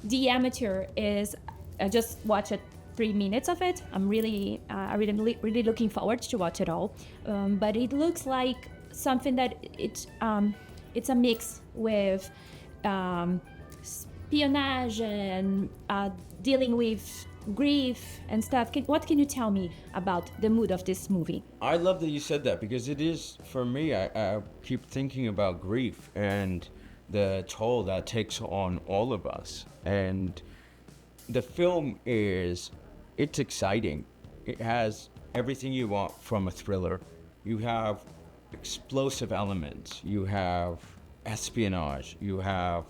The Amateur is, I just watched 3 minutes of it. I'm really looking forward to watch it all. But it looks like something that it's a mix with espionage and dealing with grief and stuff. What can you tell me about the mood of this movie? I love that you said that because it is, for me, I keep thinking about grief and the toll that takes on all of us. And the film it's exciting. It has everything you want from a thriller. You have explosive elements. You have espionage. You're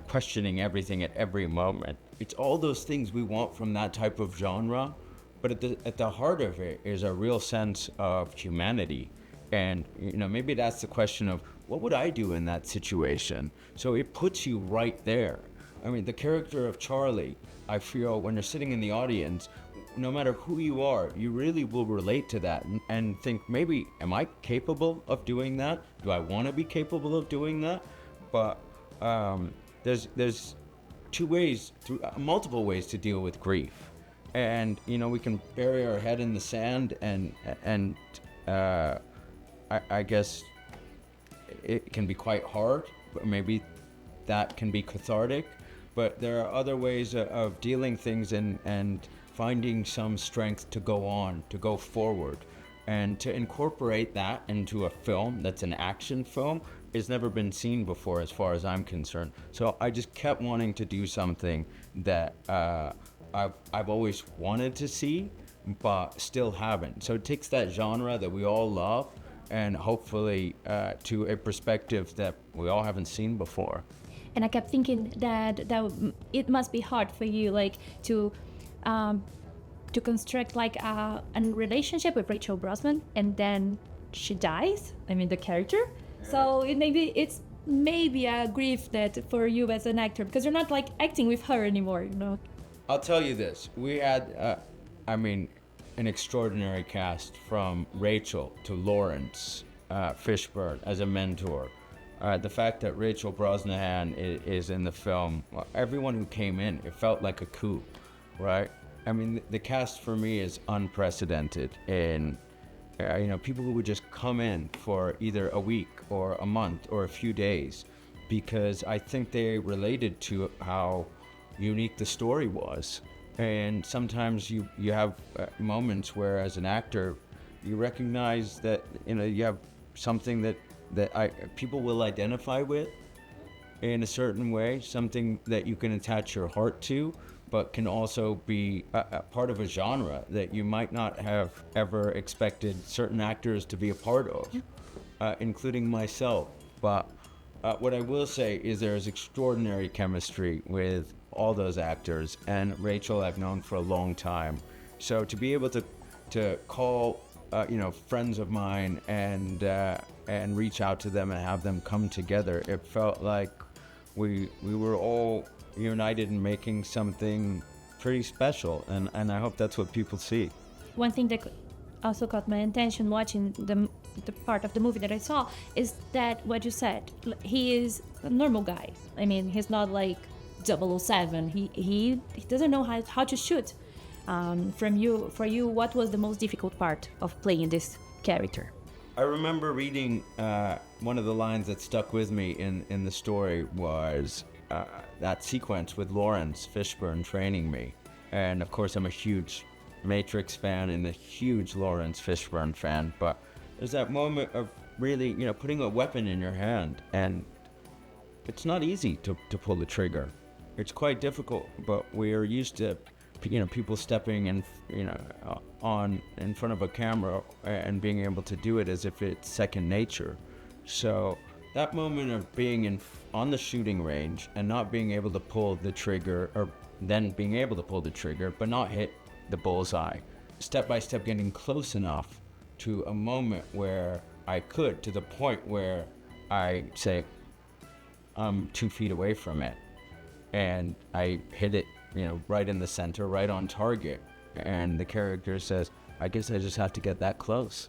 questioning everything at every moment. It's all those things we want from that type of genre, but at the heart of it is a real sense of humanity. And maybe that's the question of what would I do in that situation? So it puts you right there. I mean, the character of Charlie, I feel when you're sitting in the audience, no matter who you are, you really will relate to that and think, maybe, am I capable of doing that? Do I want to be capable of doing that? But there's multiple ways to deal with grief. And, we can bury our head in the sand and I guess it can be quite hard, but maybe that can be cathartic. But there are other ways of dealing things and finding some strength to go on, to go forward. And to incorporate that into a film that's an action film has never been seen before as far as I'm concerned. So I just kept wanting to do something that I've always wanted to see, but still haven't. So it takes that genre that we all love and hopefully to a perspective that we all haven't seen before. And I kept thinking that it must be hard for you, like to construct like a relationship with Rachel Brosnahan, and then she dies. I mean, the character. Yeah. So it's maybe a grief that for you as an actor, because you're not like acting with her anymore. I'll tell you this: we had, an extraordinary cast from Rachel to Lawrence Fishburne as a mentor. The fact that Rachel Brosnahan is in the film, everyone who came in, it felt like a coup, right? I mean, the cast for me is unprecedented in, people who would just come in for either a week or a month or a few days, because I think they related to how unique the story was. And sometimes you have moments where, as an actor, you recognize that, you have something that people will identify with in a certain way, something that you can attach your heart to, but can also be a part of a genre that you might not have ever expected certain actors to be a part of, including myself. But what I will say is there's extraordinary chemistry with all those actors, and Rachel I've known for a long time. So to be able to call friends of mine and reach out to them and have them come together, it felt like we were all united in making something pretty special, and I hope that's what people see. One thing that also caught my attention watching the part of the movie that I saw is that what you said, he is a normal guy. I mean, he's not like 007. He doesn't know how to shoot. For you, what was the most difficult part of playing this character? I remember reading one of the lines that stuck with me in the story was that sequence with Lawrence Fishburne training me. And of course, I'm a huge Matrix fan and a huge Lawrence Fishburne fan, but there's that moment of really, putting a weapon in your hand, and it's not easy to pull the trigger. It's quite difficult, but we are used to people stepping in, on in front of a camera and being able to do it as if it's second nature. So that moment of being on the shooting range and not being able to pull the trigger, or then being able to pull the trigger but not hit the bullseye, step by step getting close enough to a moment where I could, to the point where I say I'm 2 feet away from it and I hit it, right in the center, right on target. And the character says, I guess I just have to get that close.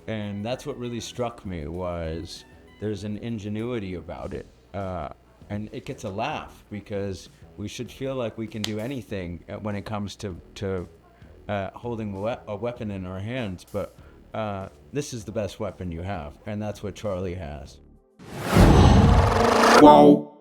And that's what really struck me, was there's an ingenuity about it. And it gets a laugh because We should feel like we can do anything when it comes to holding a weapon in our hands. But this is the best weapon you have, and that's what Charlie has. Whoa.